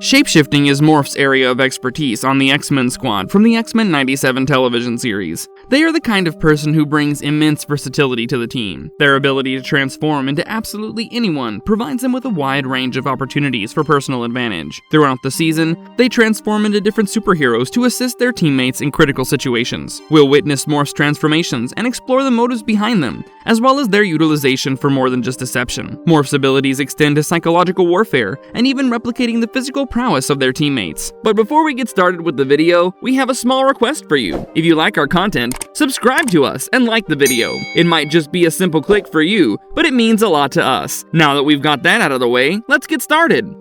Shapeshifting is Morph's area of expertise on the X-Men squad from the X-Men 97 television series. They are the kind of person who brings immense versatility to the team. Their ability to transform into absolutely anyone provides them with a wide range of opportunities for personal advantage. Throughout the season, they transform into different superheroes to assist their teammates in critical situations. We'll witness Morph's transformations and explore the motives behind them, as well as their utilization for more than just deception. Morph's abilities extend to psychological warfare, and even replicating the physical prowess of their teammates. But before we get started with the video, we have a small request for you. If you like our content, subscribe to us and like the video. It might just be a simple click for you, but it means a lot to us. Now that we've got that out of the way, let's get started.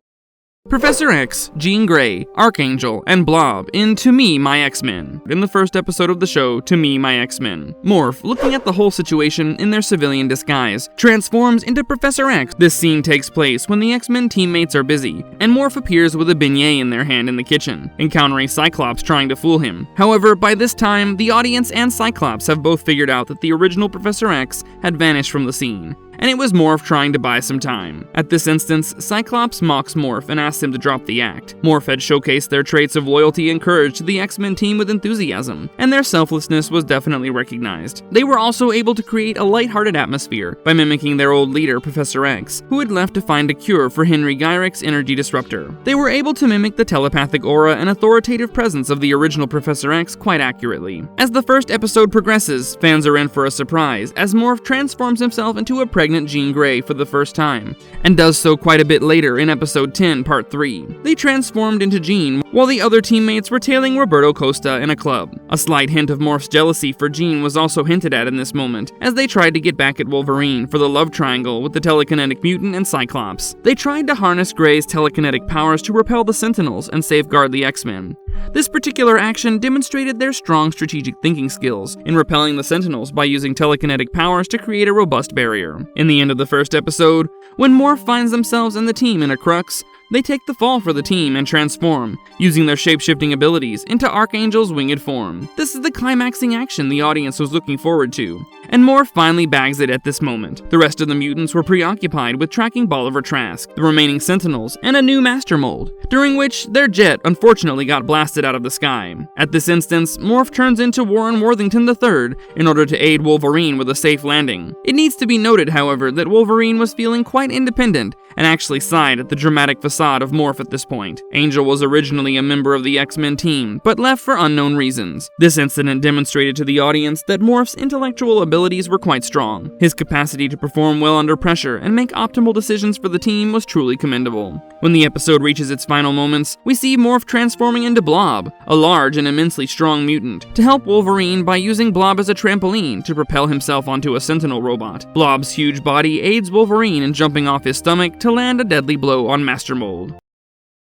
Professor X, Jean Grey, Archangel, and Blob in To Me, My X-Men. In the first episode of the show, To Me, My X-Men, Morph, looking at the whole situation in their civilian disguise, transforms into Professor X. This scene takes place when the X-Men teammates are busy, and Morph appears with a beignet in their hand in the kitchen, encountering Cyclops trying to fool him. However, by this time, the audience and Cyclops have both figured out that the original Professor X had vanished from the scene, and it was Morph trying to buy some time. At this instance, Cyclops mocks Morph and asks him to drop the act. Morph had showcased their traits of loyalty and courage to the X-Men team with enthusiasm, and their selflessness was definitely recognized. They were also able to create a lighthearted atmosphere by mimicking their old leader, Professor X, who had left to find a cure for Henry Gyrick's energy disruptor. They were able to mimic the telepathic aura and authoritative presence of the original Professor X quite accurately. As the first episode progresses, fans are in for a surprise as Morph transforms himself into a pregnant Jean Grey for the first time, and does so quite a bit later in episode 10, part 3. They transformed into Jean, while the other teammates were tailing Roberto Costa in a club. A slight hint of Morph's jealousy for Jean was also hinted at in this moment, as they tried to get back at Wolverine for the love triangle with the telekinetic mutant and Cyclops. They tried to harness Grey's telekinetic powers to repel the Sentinels and safeguard the X-Men. This particular action demonstrated their strong strategic thinking skills in repelling the Sentinels by using telekinetic powers to create a robust barrier. In the end of the first episode, when Morph finds themselves and the team in a crux, they take the fall for the team and transform, using their shape-shifting abilities, into Archangel's winged form. This is the climaxing action the audience was looking forward to, and Morph finally bags it at this moment. The rest of the mutants were preoccupied with tracking Bolivar Trask, the remaining Sentinels, and a new Master Mold, during which their jet unfortunately got blasted out of the sky. At this instance, Morph turns into Warren Worthington III in order to aid Wolverine with a safe landing. It needs to be noted, however, that Wolverine was feeling quite independent and actually sighed at the dramatic facade of Morph at this point. Angel was originally a member of the X-Men team, but left for unknown reasons. This incident demonstrated to the audience that Morph's intellectual abilities were quite strong. His capacity to perform well under pressure and make optimal decisions for the team was truly commendable. When the episode reaches its final moments, we see Morph transforming into Blob, a large and immensely strong mutant, to help Wolverine by using Blob as a trampoline to propel himself onto a Sentinel robot. Blob's huge body aids Wolverine in jumping off his stomach to land a deadly blow on Master Mold.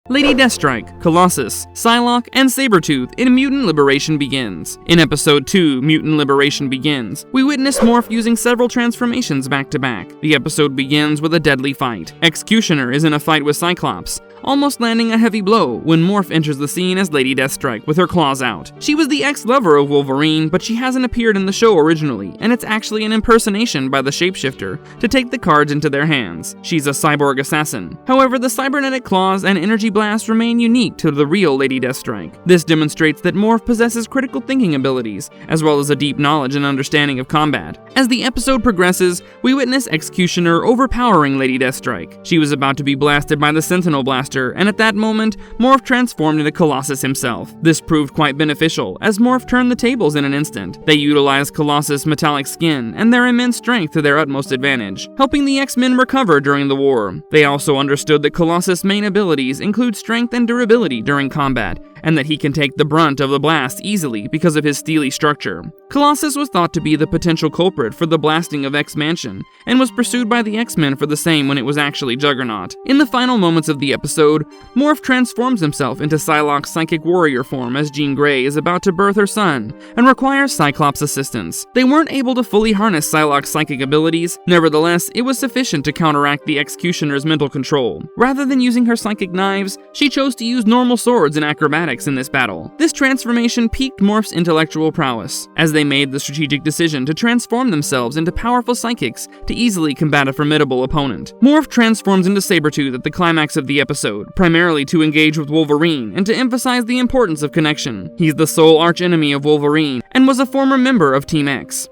Lady Deathstrike, Colossus, Psylocke, and Sabretooth in Mutant Liberation Begins. In Episode 2, Mutant Liberation Begins, we witness Morph using several transformations back to back. The episode begins with a deadly fight. Executioner is in a fight with Cyclops, almost landing a heavy blow when Morph enters the scene as Lady Deathstrike with her claws out. She was the ex-lover of Wolverine, but she hasn't appeared in the show originally, and it's actually an impersonation by the shapeshifter to take the cards into their hands. She's a cyborg assassin. However, the cybernetic claws and energy blast remain unique to the real Lady Deathstrike. This demonstrates that Morph possesses critical thinking abilities, as well as a deep knowledge and understanding of combat. As the episode progresses, we witness Executioner overpowering Lady Deathstrike. She was about to be blasted by the Sentinel Blaster, and at that moment, Morph transformed into Colossus himself. This proved quite beneficial, as Morph turned the tables in an instant. They utilized Colossus' metallic skin and their immense strength to their utmost advantage, helping the X-Men recover during the war. They also understood that Colossus' main abilities include strength and durability during combat, and that he can take the brunt of the blast easily because of his steely structure. Colossus was thought to be the potential culprit for the blasting of X-Mansion, and was pursued by the X-Men for the same when it was actually Juggernaut. In the final moments of the episode, Morph transforms himself into Psylocke's psychic warrior form as Jean Grey is about to birth her son, and requires Cyclops' assistance. They weren't able to fully harness Psylocke's psychic abilities, nevertheless, it was sufficient to counteract the Executioner's mental control. Rather than using her psychic knives, she chose to use normal swords and acrobatics, schematics in this battle. This transformation piqued Morph's intellectual prowess, as they made the strategic decision to transform themselves into powerful psychics to easily combat a formidable opponent. Morph transforms into Sabretooth at the climax of the episode, primarily to engage with Wolverine and to emphasize the importance of connection. He's the sole archenemy of Wolverine, and was a former member of Team X.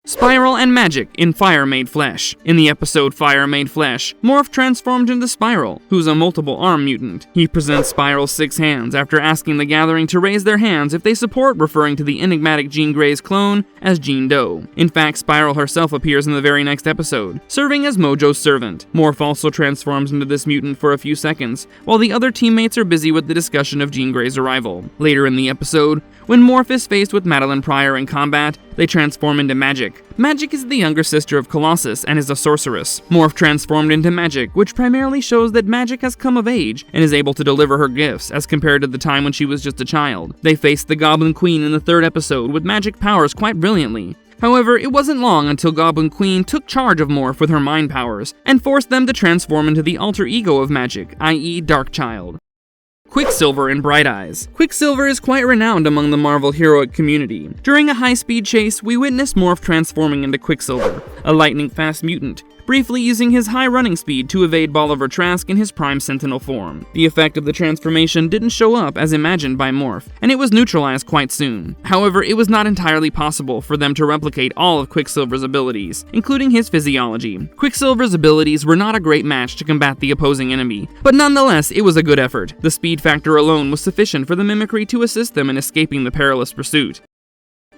Spiral and Magic in Fire Made Flesh. In the episode Fire Made Flesh, Morph transformed into Spiral, who's a multiple-arm mutant. He presents Spiral's 6 hands after asking the Gathering to raise their hands if they support referring to the enigmatic Jean Grey's clone as Jean Doe. In fact, Spiral herself appears in the very next episode, serving as Mojo's servant. Morph also transforms into this mutant for a few seconds, while the other teammates are busy with the discussion of Jean Grey's arrival. Later in the episode, when Morph is faced with Madeline Pryor in combat, they transform into Magic. Magic is the younger sister of Colossus and is a sorceress. Morph transformed into Magic, which primarily shows that Magic has come of age and is able to deliver her gifts as compared to the time when she was just a child. They faced the Goblin Queen in the 3rd episode with magic powers quite brilliantly. However, it wasn't long until Goblin Queen took charge of Morph with her mind powers and forced them to transform into the alter ego of Magic, i.e. Darkchild. Quicksilver and Bright Eyes. Quicksilver is quite renowned among the Marvel heroic community. During a high-speed chase, we witness Morph transforming into Quicksilver, a lightning-fast mutant, briefly using his high running speed to evade Bolivar Trask in his Prime Sentinel form. The effect of the transformation didn't show up as imagined by Morph, and it was neutralized quite soon. However, it was not entirely possible for them to replicate all of Quicksilver's abilities, including his physiology. Quicksilver's abilities were not a great match to combat the opposing enemy, but nonetheless, it was a good effort. The speed factor alone was sufficient for the mimicry to assist them in escaping the perilous pursuit.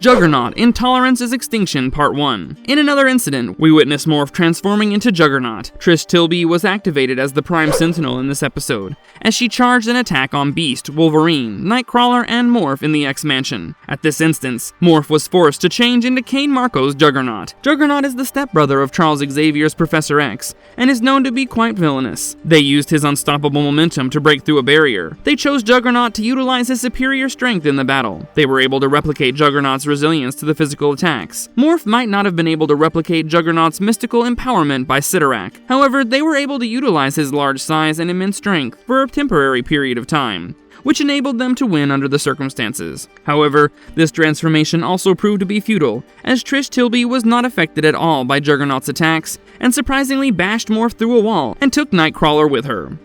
Juggernaut, Intolerance is Extinction, Part 1. In another incident, we witness Morph transforming into Juggernaut. Trish Tilby was activated as the Prime Sentinel in this episode, as she charged an attack on Beast, Wolverine, Nightcrawler, and Morph in the X-Mansion. At this instance, Morph was forced to change into Kane Marco's Juggernaut. Juggernaut is the stepbrother of Charles Xavier's Professor X, and is known to be quite villainous. They used his unstoppable momentum to break through a barrier. They chose Juggernaut to utilize his superior strength in the battle. They were able to replicate Juggernaut's resilience to the physical attacks. Morph might not have been able to replicate Juggernaut's mystical empowerment by Sidorak. However, they were able to utilize his large size and immense strength for a temporary period of time, which enabled them to win under the circumstances. However, this transformation also proved to be futile, as Trish Tilby was not affected at all by Juggernaut's attacks, and surprisingly bashed Morph through a wall and took Nightcrawler with her.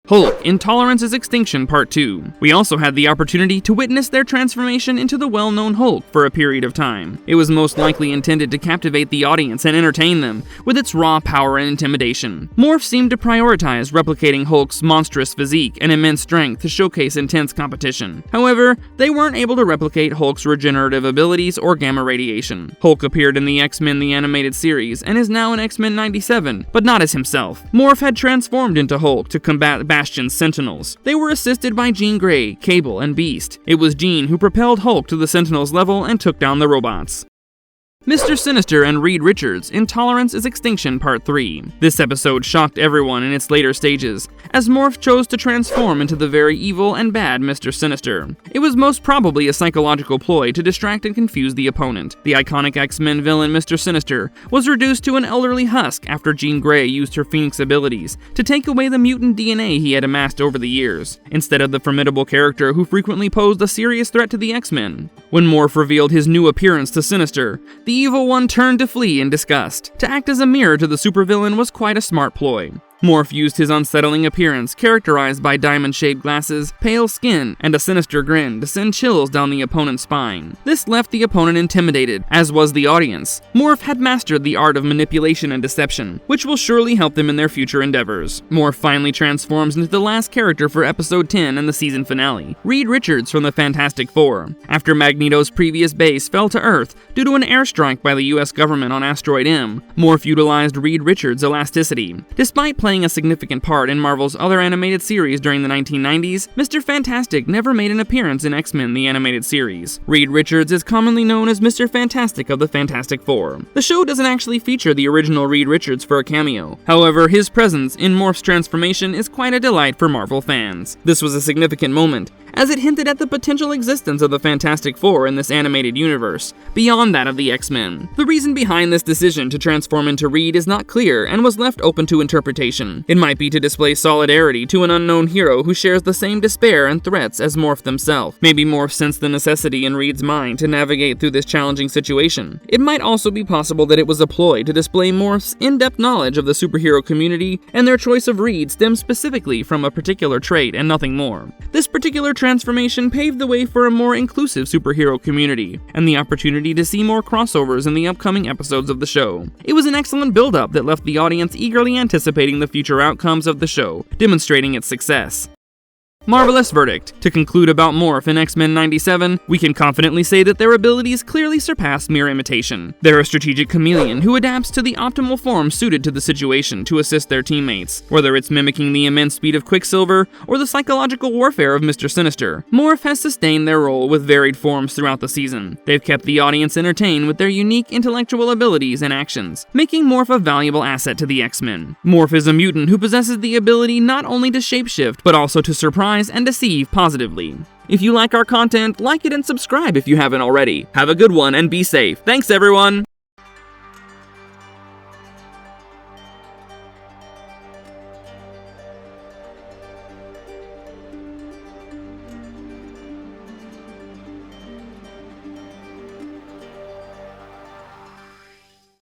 Hulk, Intolerance is Extinction, Part 2. We also had the opportunity to witness their transformation into the well-known Hulk for a period of time. It was most likely intended to captivate the audience and entertain them with its raw power and intimidation. Morph seemed to prioritize replicating Hulk's monstrous physique and immense strength to showcase intense competition. However, they weren't able to replicate Hulk's regenerative abilities or gamma radiation. Hulk appeared in the X-Men the Animated Series and is now in X-Men 97, but not as himself. Morph had transformed into Hulk to combat Bastion's Sentinels. They were assisted by Jean Grey, Cable, and Beast. It was Jean who propelled Hulk to the Sentinels level and took down the robots. Mr. Sinister and Reed Richards, Intolerance is Extinction, Part 3. This episode shocked everyone in its later stages, as Morph chose to transform into the very evil and bad Mr. Sinister. It was most probably a psychological ploy to distract and confuse the opponent. The iconic X-Men villain Mr. Sinister was reduced to an elderly husk after Jean Grey used her Phoenix abilities to take away the mutant DNA he had amassed over the years, instead of the formidable character who frequently posed a serious threat to the X-Men. When Morph revealed his new appearance to Sinister, the evil one turned to flee in disgust. To act as a mirror to the supervillain was quite a smart ploy. Morph used his unsettling appearance, characterized by diamond-shaped glasses, pale skin, and a sinister grin, to send chills down the opponent's spine. This left the opponent intimidated, as was the audience. Morph had mastered the art of manipulation and deception, which will surely help them in their future endeavors. Morph finally transforms into the last character for Episode 10 and the season finale, Reed Richards from the Fantastic Four. After Magneto's previous base fell to Earth due to an airstrike by the US government on Asteroid M, Morph utilized Reed Richards' elasticity. Despite playing a significant part in Marvel's other animated series during the 1990s, Mr. Fantastic never made an appearance in X-Men the Animated Series. Reed Richards is commonly known as Mr. Fantastic of the Fantastic Four. The show doesn't actually feature the original Reed Richards for a cameo. However, his presence in Morph's transformation is quite a delight for Marvel fans. This was a significant moment, as it hinted at the potential existence of the Fantastic Four in this animated universe, beyond that of the X-Men. The reason behind this decision to transform into Reed is not clear and was left open to interpretation. It might be to display solidarity to an unknown hero who shares the same despair and threats as Morph themselves. Maybe Morph sensed the necessity in Reed's mind to navigate through this challenging situation. It might also be possible that it was a ploy to display Morph's in-depth knowledge of the superhero community, and their choice of Reed stems specifically from a particular trait and nothing more. This particular transformation paved the way for a more inclusive superhero community, and the opportunity to see more crossovers in the upcoming episodes of the show. It was an excellent build-up that left the audience eagerly anticipating the future outcomes of the show, demonstrating its success. Marvelous verdict. To conclude about Morph in X-Men 97, we can confidently say that their abilities clearly surpass mere imitation. They're a strategic chameleon who adapts to the optimal form suited to the situation to assist their teammates, whether it's mimicking the immense speed of Quicksilver or the psychological warfare of Mr. Sinister. Morph has sustained their role with varied forms throughout the season. They've kept the audience entertained with their unique intellectual abilities and actions, making Morph a valuable asset to the X-Men. Morph is a mutant who possesses the ability not only to shapeshift, but also to surprise and deceive positively. If you like our content, like it and subscribe if you haven't already. Have a good one and be safe. Thanks, everyone!